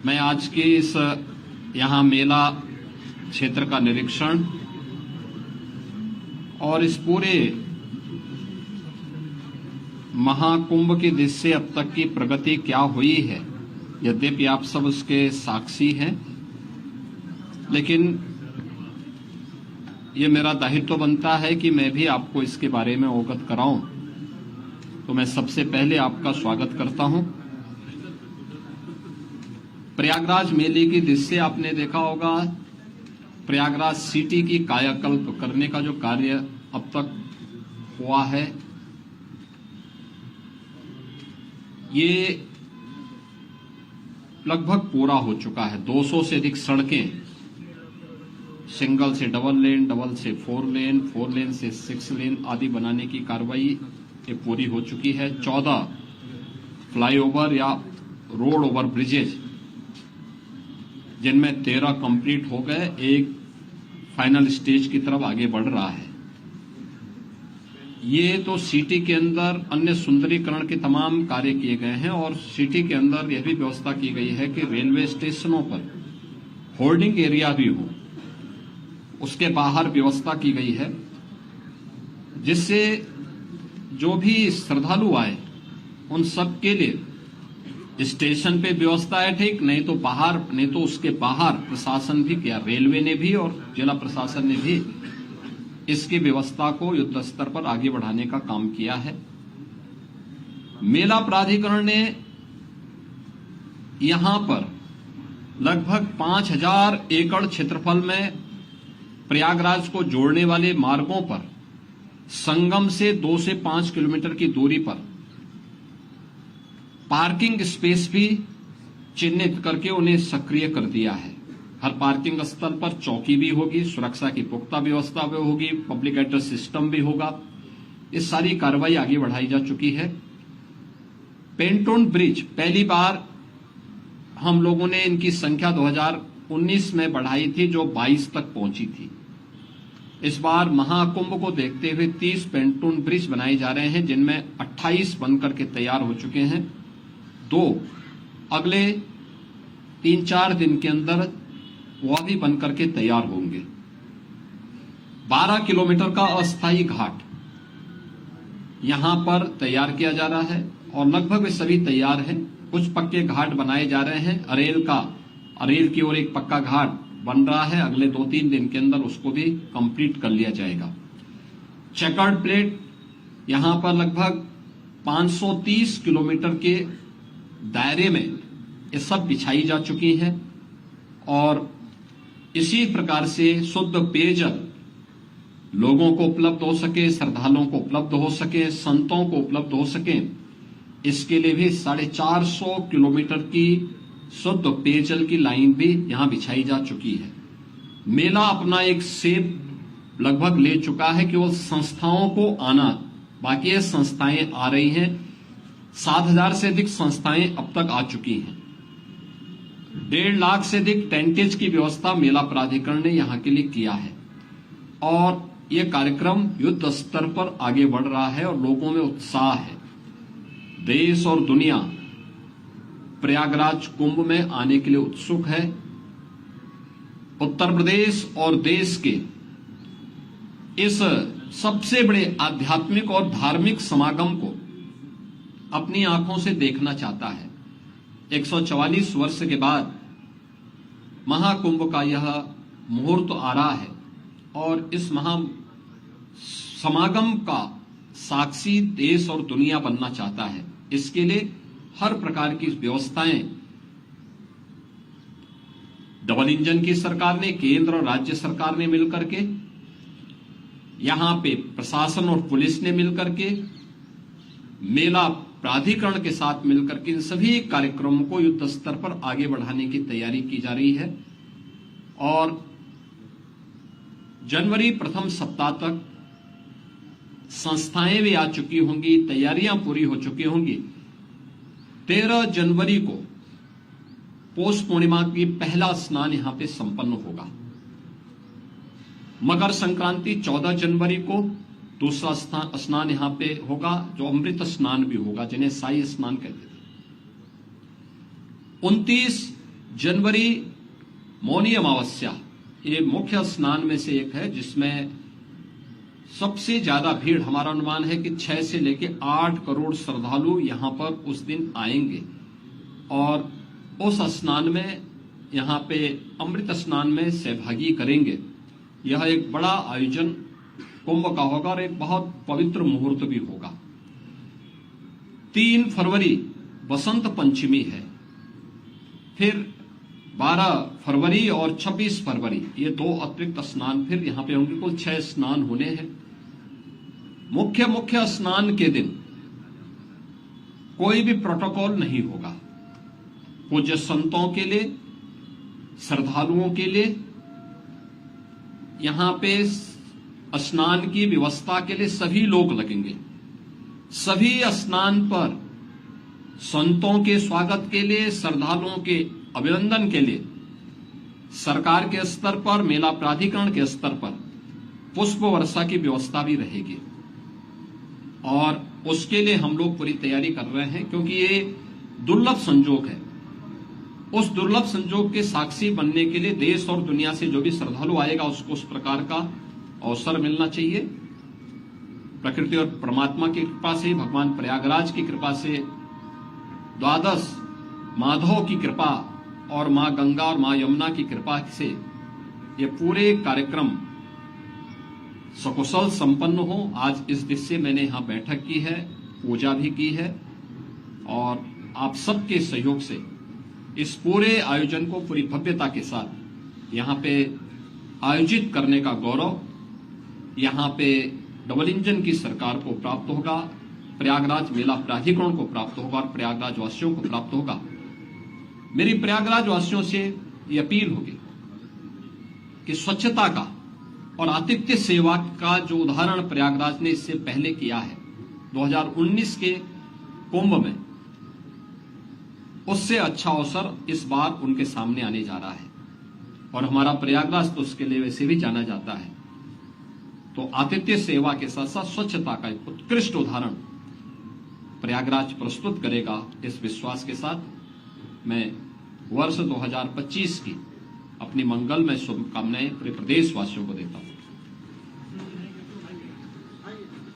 मैं आज के इस यहाँ मेला क्षेत्र का निरीक्षण और इस पूरे महाकुंभ की दृष्टि से अब तक की प्रगति क्या हुई है, यद्यपि आप सब उसके साक्षी हैं, लेकिन ये मेरा दायित्व बनता है कि मैं भी आपको इसके बारे में अवगत कराऊं। तो मैं सबसे पहले आपका स्वागत करता हूं। प्रयागराज मेले की दृष्टि से आपने देखा होगा, प्रयागराज सिटी की कायाकल्प करने का जो कार्य अब तक हुआ है, ये लगभग पूरा हो चुका है। 200 से अधिक सड़कें, सिंगल से डबल लेन, डबल से 4 लेन, 4 लेन से 6 लेन आदि बनाने की कार्रवाई ये पूरी हो चुकी है। 14 फ्लाईओवर या रोड ओवर ब्रिजेज, जिनमें 13 कंप्लीट हो गए, एक फाइनल स्टेज की तरफ आगे बढ़ रहा है। ये तो सिटी के अंदर अन्य सुंदरीकरण के तमाम कार्य किए गए हैं और सिटी के अंदर यह भी व्यवस्था की गई है कि रेलवे स्टेशनों पर होल्डिंग एरिया भी हो, उसके बाहर व्यवस्था की गई है, जिससे जो भी श्रद्धालु आए उन सब के लिए स्टेशन पे व्यवस्था है, ठीक, नहीं तो बाहर, नहीं तो उसके बाहर प्रशासन भी किया, रेलवे ने भी और जिला प्रशासन ने भी इसकी व्यवस्था को युद्ध स्तर पर आगे बढ़ाने का काम किया है। मेला प्राधिकरण ने यहां पर लगभग 5000 एकड़ क्षेत्रफल में प्रयागराज को जोड़ने वाले मार्गों पर संगम से 2 से 5 किलोमीटर की दूरी पर पार्किंग स्पेस भी चिन्हित करके उन्हें सक्रिय कर दिया है। हर पार्किंग स्थल पर चौकी भी होगी, सुरक्षा की पुख्ता व्यवस्था भी होगी, पब्लिक एड्रेस सिस्टम भी होगा। इस सारी कार्रवाई आगे बढ़ाई जा चुकी है। पेंटोन ब्रिज पहली बार हम लोगों ने इनकी संख्या 2019 में बढ़ाई थी, जो 22 तक पहुंची थी। इस बार महाकुंभ को देखते हुए 30 पेंटोन ब्रिज बनाए जा रहे हैं, जिनमें 28 बनकर के तैयार हो चुके हैं। 2 अगले 3-4 दिन के अंदर वह भी बनकर के तैयार होंगे। 12 किलोमीटर का अस्थायी घाट यहां पर तैयार किया जा रहा है और लगभग वे सभी तैयार हैं। कुछ पक्के घाट बनाए जा रहे हैं। अरेल की ओर एक पक्का घाट बन रहा है, अगले 2-3 दिन के अंदर उसको भी कंप्लीट कर लिया जाएगा। चेकर्ड प्लेट यहां पर लगभग 530 किलोमीटर के दायरे में ये सब बिछाई जा चुकी है और इसी प्रकार से शुद्ध पेयजल लोगों को उपलब्ध हो सके, श्रद्धालुओं को उपलब्ध हो सके, संतों को उपलब्ध हो सके, इसके लिए भी 450 किलोमीटर की शुद्ध पेयजल की लाइन भी यहां बिछाई जा चुकी है। मेला अपना एक सेप लगभग ले चुका है कि वो संस्थाओं को आना, बाकी ये संस्थाएं आ रही हैं। 7000 से अधिक संस्थाएं अब तक आ चुकी हैं। 1.5 लाख से अधिक टेंटेज की व्यवस्था मेला प्राधिकरण ने यहां के लिए किया है और यह कार्यक्रम युद्ध स्तर पर आगे बढ़ रहा है और लोगों में उत्साह है। देश और दुनिया प्रयागराज कुंभ में आने के लिए उत्सुक है। उत्तर प्रदेश और देश के इस सबसे बड़े आध्यात्मिक और धार्मिक समागम को अपनी आंखों से देखना चाहता है। 144 वर्ष के बाद महाकुंभ का यह मुहूर्त आ रहा है और इस महा समागम का साक्षी देश और दुनिया बनना चाहता है। इसके लिए हर प्रकार की व्यवस्थाएं डबल इंजन की सरकार ने, केंद्र और राज्य सरकार ने मिलकर के, यहां पे प्रशासन और पुलिस ने मिलकर के, मेला प्राधिकरण के साथ मिलकर के इन सभी कार्यक्रमों को युद्ध स्तर पर आगे बढ़ाने की तैयारी की जा रही है और जनवरी प्रथम सप्ताह तक संस्थाएं भी आ चुकी होंगी, तैयारियां पूरी हो चुकी होंगी। 13 जनवरी को पौष पूर्णिमा की पहला स्नान यहां पे संपन्न होगा। मकर संक्रांति 14 जनवरी को दूसरा स्नान यहां पे होगा, जो अमृत स्नान भी होगा, जिन्हें साई स्नान कहते थे। 29 जनवरी मौनी अमावस्या ये मुख्य स्नान में से एक है, जिसमें सबसे ज्यादा भीड़, हमारा अनुमान है कि 6 से लेकर 8 करोड़ श्रद्धालु यहां पर उस दिन आएंगे और उस स्नान में, यहां पे अमृत स्नान में सहभागी करेंगे। यह एक बड़ा आयोजन कुंभ का होगा और एक बहुत पवित्र मुहूर्त भी होगा। 3 फरवरी बसंत पंचमी है, फिर 12 फरवरी और 26 फरवरी ये 2 अतिरिक्त स्नान फिर यहां पे होंगे। कुल 6 स्नान होने हैं। मुख्य स्नान के दिन कोई भी प्रोटोकॉल नहीं होगा। पूज्य संतों के लिए, श्रद्धालुओं के लिए यहां पे स्नान की व्यवस्था के लिए सभी लोग लगेंगे। सभी स्नान पर संतों के स्वागत के लिए, श्रद्धालुओं के अभिनंदन के लिए सरकार के स्तर पर, मेला प्राधिकरण के स्तर पर पुष्प वर्षा की व्यवस्था भी रहेगी और उसके लिए हम लोग पूरी तैयारी कर रहे हैं, क्योंकि ये दुर्लभ संजोग है। उस दुर्लभ संजोग के साक्षी बनने के लिए देश और दुनिया से जो भी श्रद्धालु आएगा उसको उस प्रकार का अवसर मिलना चाहिए। प्रकृति और परमात्मा की कृपा से, भगवान प्रयागराज की कृपा से, द्वादश माधव की कृपा और मां गंगा और मां यमुना की कृपा से ये पूरे कार्यक्रम सकुशल संपन्न हो। आज इस दृश्य से मैंने यहां बैठक की है, पूजा भी की है और आप सबके सहयोग से इस पूरे आयोजन को पूरी भव्यता के साथ यहां पे आयोजित करने का गौरव यहां पे डबल इंजन की सरकार को प्राप्त होगा, प्रयागराज मेला प्राधिकरण को प्राप्त होगा और प्रयागराज वासियों को प्राप्त होगा। मेरी प्रयागराज वासियों से ये अपील होगी कि स्वच्छता का और आतिथ्य सेवा का जो उदाहरण प्रयागराज ने इससे पहले किया है 2019 के कुंभ में, उससे अच्छा अवसर इस बार उनके सामने आने जा रहा है और हमारा प्रयागराज तो उसके लिए वैसे भी जाना जाता है। तो आतिथ्य सेवा के साथ साथ स्वच्छता का एक उत्कृष्ट उदाहरण प्रयागराज प्रस्तुत करेगा, इस विश्वास के साथ मैं वर्ष 2025 की अपनी मंगलमय शुभकामनाएं पूरे प्रदेशवासियों को देता हूं।